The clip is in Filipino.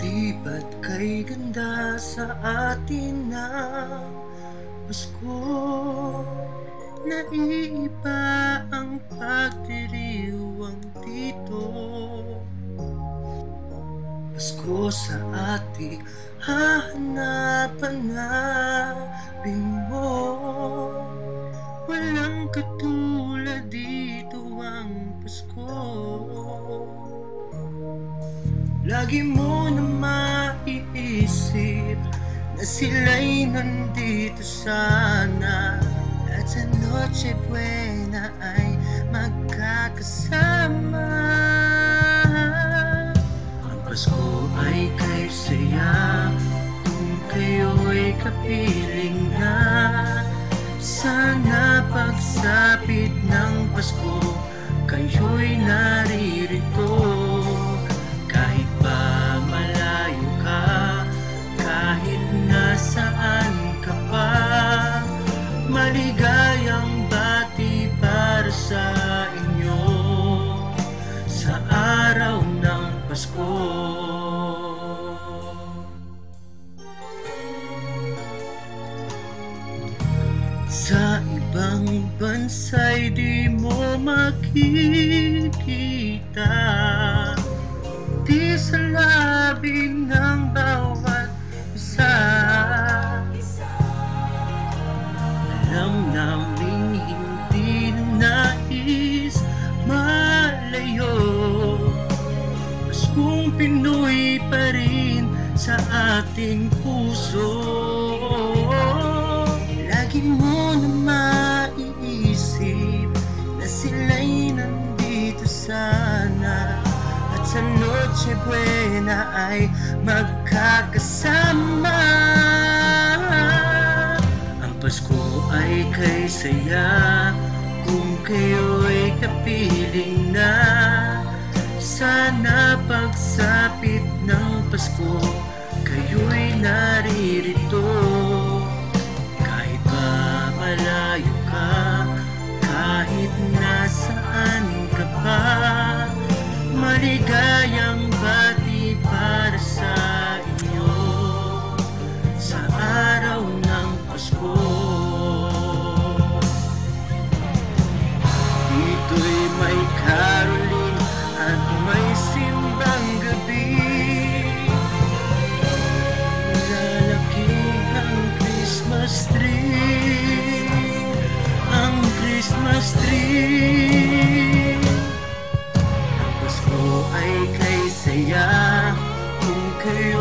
Di ba't kay ganda sa atin na Pasko? Naiiba ang pagdiriwang dito. Pasko sa ating hahanapan hanapin mo. Walang katulad dito ang Pasko. Lagi mo na maiisip na sila'y nandito sana, at sa Noche Buena ay magkakasama. Ang Pasko ay kay saya kung kayo'y kapiling na. Sana pagsapit ng Pasko kayo'y naririto. Kahit pa malayo ka, kahit nasaan ka pa, maligayang bati para sa inyo sa araw ng Pasko. Sa ibang bansa'y di mo makikita, di sa labi ng bawat isa. Alam naming hindi nais malayo, Paskong Pinoy pa rin sa ating puso. Lagi mo na maiisip na sila'y nandito sana, at sa Noche Buena ay magkakasama. Ang Pasko ay kay saya kung kayo'y kapiling na. Sana pagsapit ng Pasko kayo'y naririto. Kahit pa malayo ka, kahit nasaan ka pa, maligayang bati para sa inyo sa araw ng Pasko. Dito'y may caroling at may simbang gabi. Lalaki ang Christmas tree, ang Christmas tree. Ay kay saya kung kayo